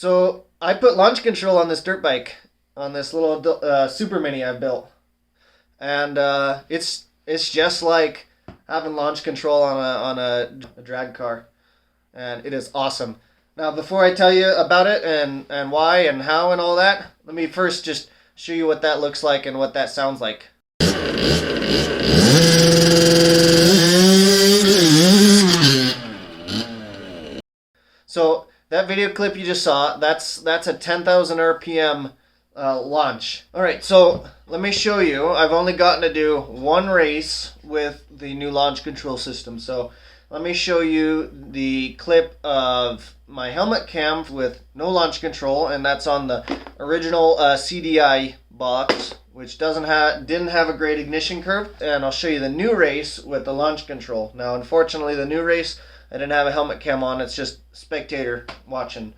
So I put launch control on this dirt bike, on this little super mini I've built, and it's just like having launch control on a drag car, and it is awesome. Now, before I tell you about it and why and how and all that, let me first just show you what that looks like and what that sounds like. So that video clip you just saw, that's a 10,000 RPM launch. Alright, so let me show you. I've only gotten to do one race with the new launch control system. So let me show you the clip of my helmet cam with no launch control, and that's on the original CDI box, which didn't have a great ignition curve. And I'll show you the new race with the launch control. Now, unfortunately, the new race, I didn't have a helmet cam on. It's just spectator watching.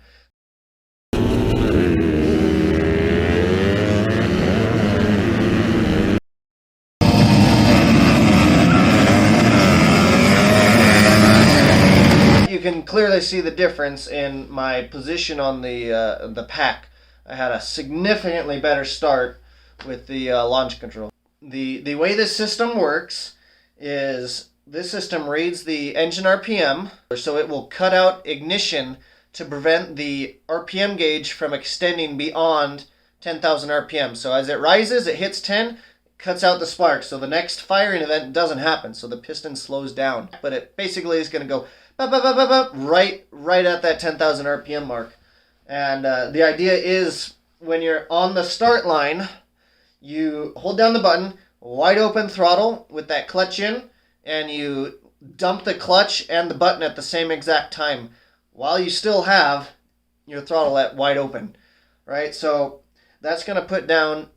You can clearly see the difference in my position on the pack. I had a significantly better start with the launch control. The way this system works is this system reads the engine RPM, so it will cut out ignition to prevent the RPM gauge from extending beyond 10,000 RPM. So as it rises, it hits 10, cuts out the spark, so the next firing event doesn't happen, so the piston slows down. But it basically is going to go right at that 10,000 RPM mark. And the idea is when you're on the start line, you hold down the button, wide open throttle with that clutch in, and you dump the clutch and the button at the same exact time while you still have your throttle at wide open, right? So that's going to put down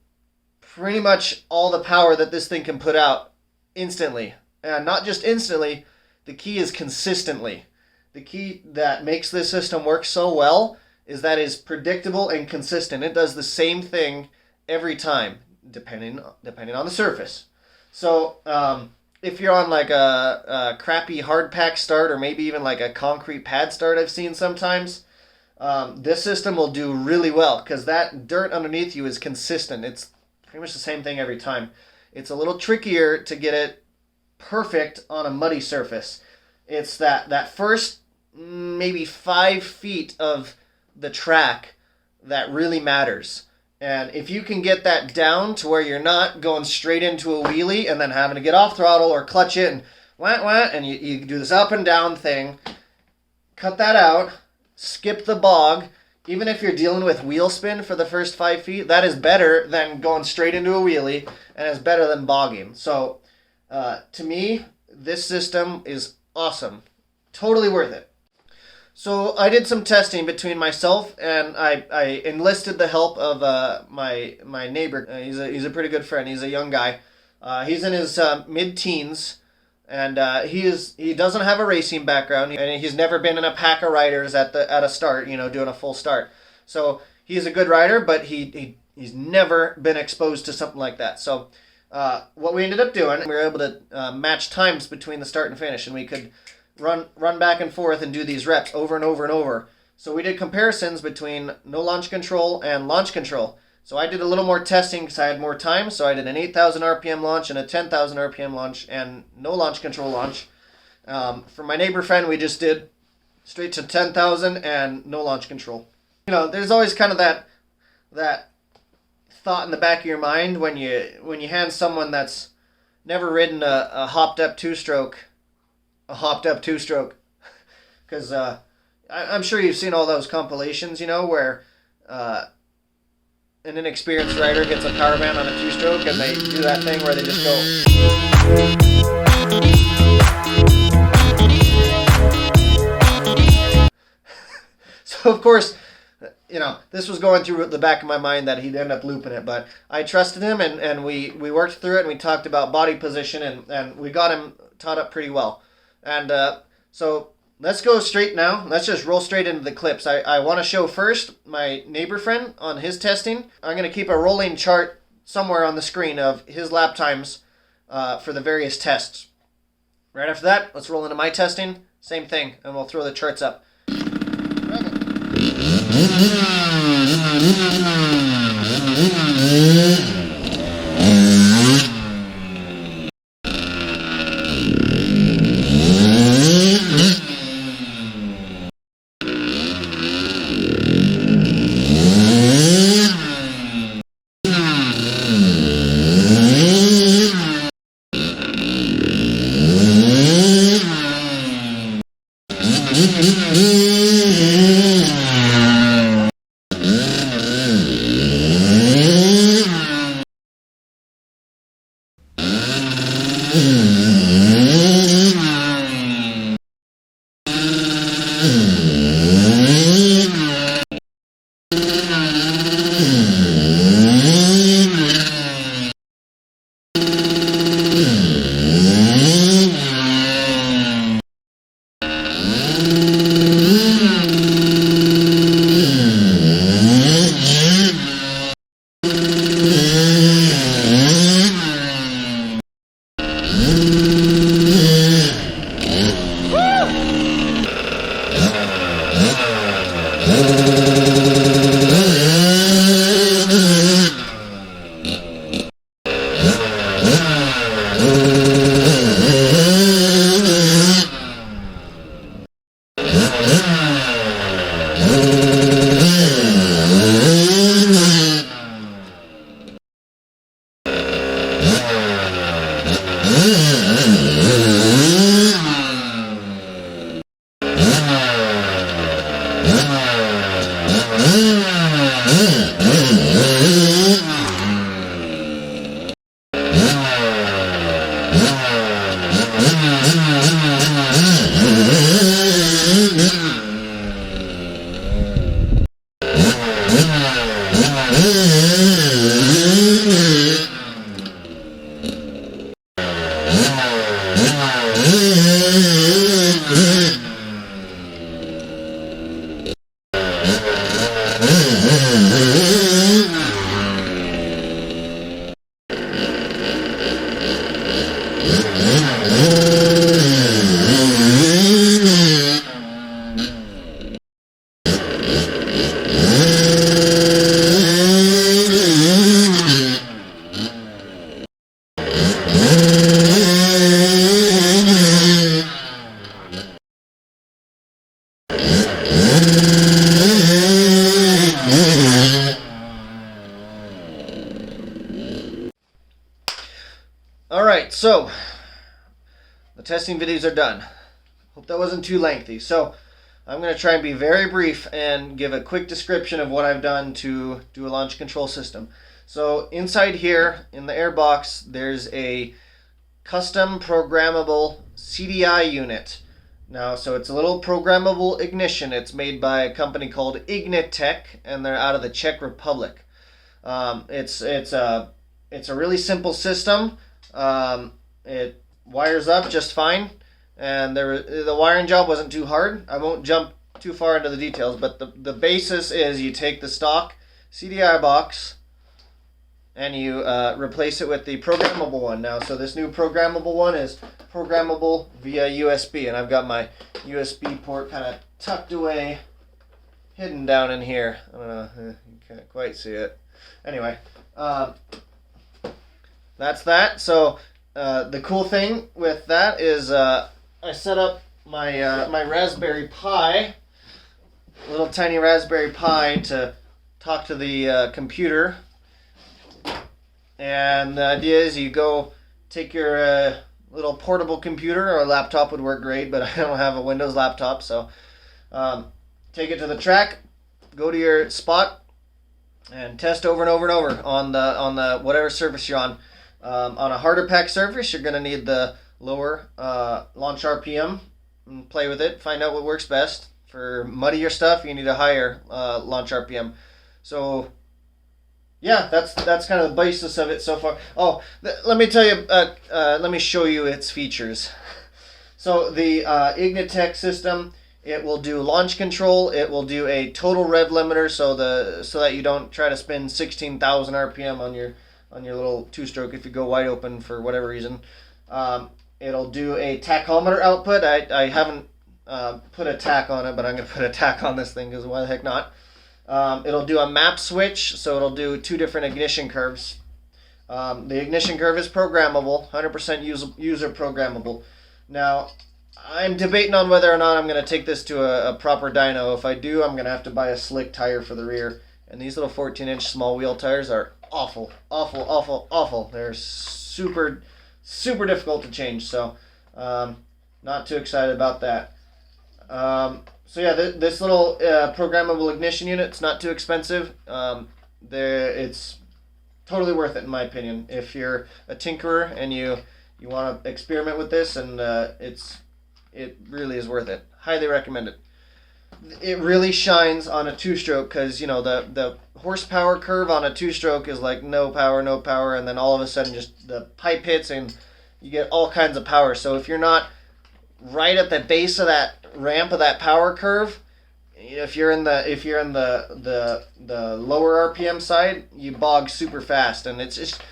pretty much all the power that this thing can put out instantly. And not just instantly, the key is consistently. The key that makes this system work so well is that it's predictable and consistent. It does the same thing every time, depending on the surface. So if you're on like a crappy hard pack start, or maybe even like a concrete pad start I've seen sometimes, this system will do really well because that dirt underneath you is consistent. It's pretty much the same thing every time. It's a little trickier to get it perfect on a muddy surface. It's that first maybe 5 feet of the track that really matters. And if you can get that down to where you're not going straight into a wheelie and then having to get off throttle or clutch it and and you do this up and down thing, cut that out, skip the bog. Even if you're dealing with wheel spin for the first 5 feet, that is better than going straight into a wheelie, and it's better than bogging. So to me, this system is awesome. Totally worth it. So I did some testing between myself, and I enlisted the help of my neighbor. He's a pretty good friend. He's a young guy. He's in his mid-teens, and he doesn't have a racing background, and he's never been in a pack of riders at a start, doing a full start. So he's a good rider, but he's never been exposed to something like that. So what we ended up doing, we were able to match times between the start and finish, and we could run back and forth and do these reps over and over and over. So we did comparisons between no launch control and launch control. So I did a little more testing because I had more time. So I did an 8,000 RPM launch and a 10,000 RPM launch and no launch control launch. For my neighbor friend, we just did straight to 10,000 and no launch control. There's always kind of that thought in the back of your mind when you hand someone that's never ridden a hopped up two-stroke, because I'm sure you've seen all those compilations, where an inexperienced rider gets a power band on a two-stroke and they do that thing where they just go. So of course, this was going through the back of my mind that he'd end up looping it, but I trusted him, and we worked through it, and we talked about body position, and we got him taught up pretty well. And so let's go straight now. Let's just roll straight into the clips. I want to show first my neighbor friend on his testing. I'm going to keep a rolling chart somewhere on the screen of his lap times for the various tests. Right after that, let's roll into my testing. Same thing, and we'll throw the charts up. Alright, so the testing videos are done. Hope that wasn't too lengthy. So I'm going to try and be very brief and give a quick description of what I've done to do a launch control system. So inside here in the air box there's a custom programmable CDI unit. Now, so it's a little programmable ignition. It's made by a company called Ignitech, and they're out of the Czech Republic. It's a really simple system. It wires up just fine, and the wiring job wasn't too hard. I won't jump too far into the details, but the basis is you take the stock CDI box and you replace it with the programmable one. Now, so this new programmable one is programmable via USB, and I've got my USB port kind of tucked away, hidden down in here. I don't know, you can't quite see it. Anyway, that's that. So the cool thing with that is I set up my my Raspberry Pi, little tiny Raspberry Pi, to talk to the computer. And the idea is you go take your little portable computer, or a laptop would work great, but I don't have a Windows laptop, so take it to the track, go to your spot, and test over and over and over on the whatever surface you're on. On a harder pack surface, you're going to need the lower launch RPM, and play with it, find out what works best. For muddier stuff, you need a higher launch RPM. So yeah, that's kind of the basis of it so far. Oh, let me tell you, let me show you its features. So the Ignitech system, it will do launch control. It will do a total rev limiter, so that you don't try to spin 16,000 RPM on your little two-stroke if you go wide open for whatever reason. It'll do a tachometer output. I haven't put a tach on it, but I'm gonna put a tach on this thing because why the heck not? It'll do a map switch, so it'll do 2 different ignition curves. The ignition curve is programmable, 100% user programmable. Now, I'm debating on whether or not I'm going to take this to a proper dyno. If I do, I'm going to have to buy a slick tire for the rear. And these little 14-inch small wheel tires are awful, awful, awful, awful. They're super, super difficult to change. So, not too excited about that. So yeah, this little programmable ignition unit, it's not too expensive. It's totally worth it in my opinion. If you're a tinkerer and you want to experiment with this, and it really is worth it. Highly recommend it. It really shines on a 2-stroke because, you know, the horsepower curve on a 2-stroke is like no power, and then all of a sudden just the pipe hits and you get all kinds of power. So if you're not right at the base of that ramp of that power curve, if you're in the lower RPM side, you bog super fast. And it's just,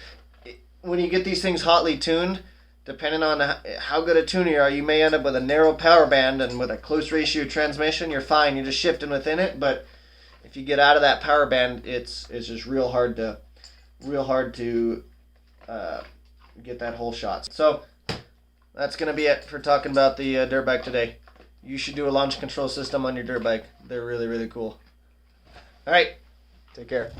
when you get these things hotly tuned, depending on how good a tuner you are, you may end up with a narrow power band, and with a close ratio transmission, you're fine. You're just shifting within it. But if you get out of that power band, it's just real hard to get that whole shot. So that's gonna be it for talking about the dirt bike today. You should do a launch control system on your dirt bike. They're really, really cool. All right, take care.